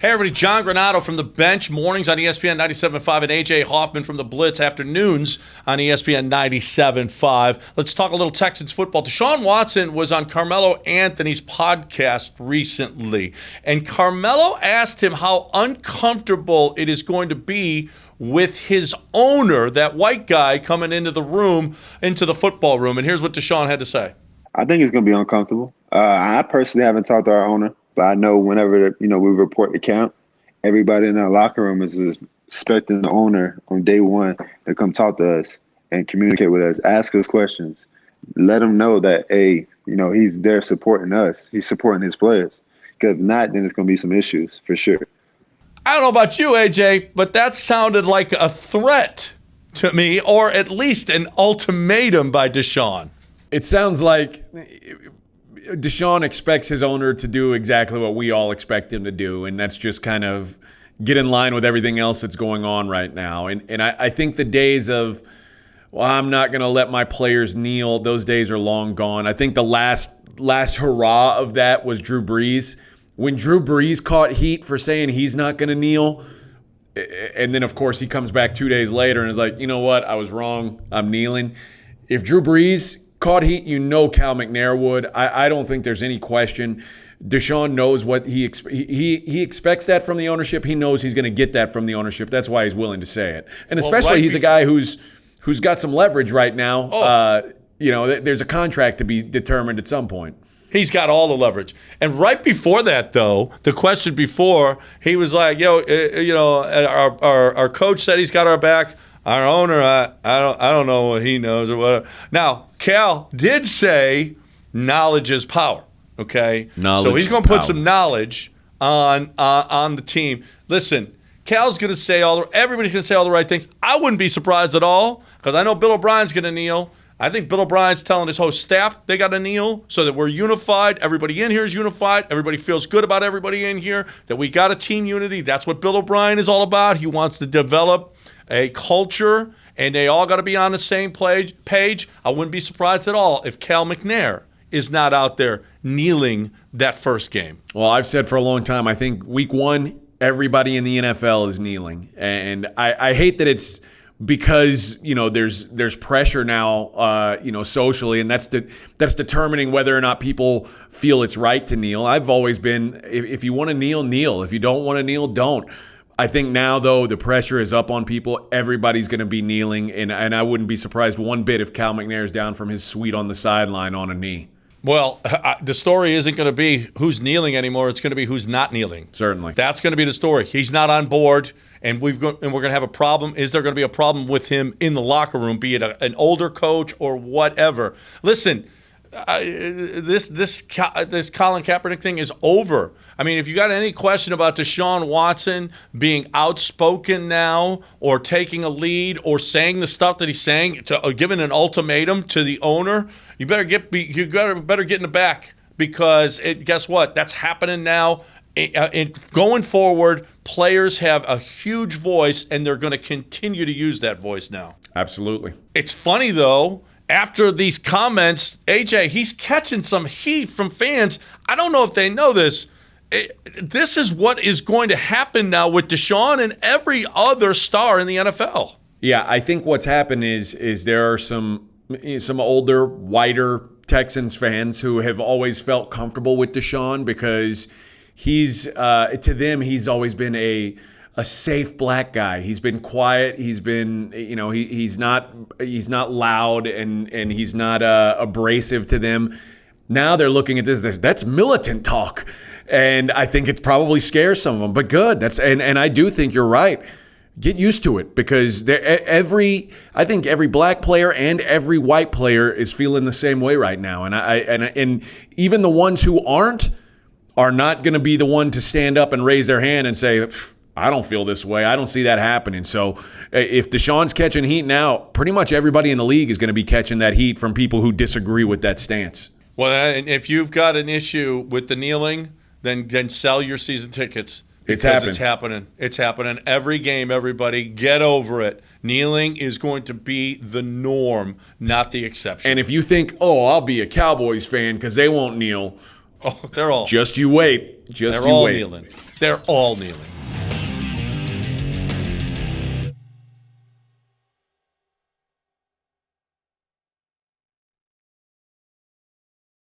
Hey, everybody. John Granato from the bench, mornings on ESPN 97.5, and A.J. Hoffman from the Blitz, afternoons on ESPN 97.5. Let's talk a little Texans football. Deshaun Watson was on Carmelo Anthony's podcast recently, and Carmelo asked him how uncomfortable it is going to be with his owner, that white guy, coming into the room, into the football room. And here's what Deshaun had to say. I think it's going to be uncomfortable. I personally haven't talked to our owner. But I know whenever we report the camp, everybody in our locker room is expecting the owner on day one to come talk to us and communicate with us, ask us questions, let him know that, hey, he's there supporting us. He's supporting his players. Because if not, then it's going to be some issues for sure. I don't know about you, AJ, but that sounded like a threat to me, or at least an ultimatum by Deshaun. It sounds like Deshaun expects his owner to do exactly what we all expect him to do, and that's just kind of get in line with everything else that's going on right now. And I think the days of, well, I'm not going to let my players kneel, those days are long gone. I think the last hurrah of that was Drew Brees. When Drew Brees caught heat for saying he's not going to kneel, and then, of course, he comes back 2 days later and is like, you know what, I was wrong, I'm kneeling. If Drew Brees caught heat, Cal McNair would. I don't think there's any question. Deshaun knows what he expects that from the ownership. He knows he's going to get that from the ownership. That's why he's willing to say it. And especially he's a guy who's got some leverage right now. There's a contract to be determined at some point. He's got all the leverage. And right before that, though, the question before, he was like, our coach said he's got our back. Our owner, I don't know what he knows or whatever. Now, Cal did say knowledge is power, okay? So he's going to put some knowledge on the team. Listen, Cal's going to say everybody's going to say all the right things. I wouldn't be surprised at all, because I know Bill O'Brien's going to kneel. I think Bill O'Brien's telling his whole staff they got to kneel so that we're unified. Everybody in here is unified. Everybody feels good about everybody in here, that we got a team unity. That's what Bill O'Brien is all about. He wants to develop a culture, and they all got to be on the same page. I wouldn't be surprised at all if Cal McNair is not out there kneeling that first game. Well, I've said for a long time, I think week one, everybody in the NFL is kneeling. And I hate that it's because, there's pressure now, socially, and that's determining whether or not people feel it's right to kneel. I've always been, if you want to kneel, kneel. If you don't want to kneel, don't. I think now, though, the pressure is up on people. Everybody's going to be kneeling, and I wouldn't be surprised one bit if Cal McNair is down from his suite on the sideline on a knee. Well, the story isn't going to be who's kneeling anymore. It's going to be who's not kneeling. Certainly. That's going to be the story. He's not on board, and we're going to have a problem. Is there going to be a problem with him in the locker room, be it an older coach or whatever? Listen, this Colin Kaepernick thing is over. I mean, if you got any question about Deshaun Watson being outspoken now, or taking a lead, or saying the stuff that he's saying, giving an ultimatum to the owner, you better get in the back, because guess what? That's happening now. Going forward, players have a huge voice, and they're going to continue to use that voice now. Absolutely. It's funny, though. After these comments, AJ, he's catching some heat from fans. I don't know if they know this. This is what is going to happen now with Deshaun and every other star in the NFL. Yeah, I think what's happened is there are some older, whiter Texans fans who have always felt comfortable with Deshaun, because he's to them, he's always been a safe black guy. He's been quiet. He's been, he's not loud, and he's not abrasive to them. Now they're looking at this. That's militant talk, and I think it probably scares some of them. But good. And I do think you're right. Get used to it, because I think every black player and every white player is feeling the same way right now. And even the ones who are not going to be the one to stand up and raise their hand and say, I don't feel this way. I don't see that happening. So if Deshaun's catching heat now, pretty much everybody in the league is going to be catching that heat from people who disagree with that stance. Well, and if you've got an issue with the kneeling, then sell your season tickets. It's happening. It's happening every game, everybody. Get over it. Kneeling is going to be the norm, not the exception. And if you think, I'll be a Cowboys fan because they won't kneel, Oh, they're all. Just you wait. Just they're you all wait. kneeling. They're all kneeling.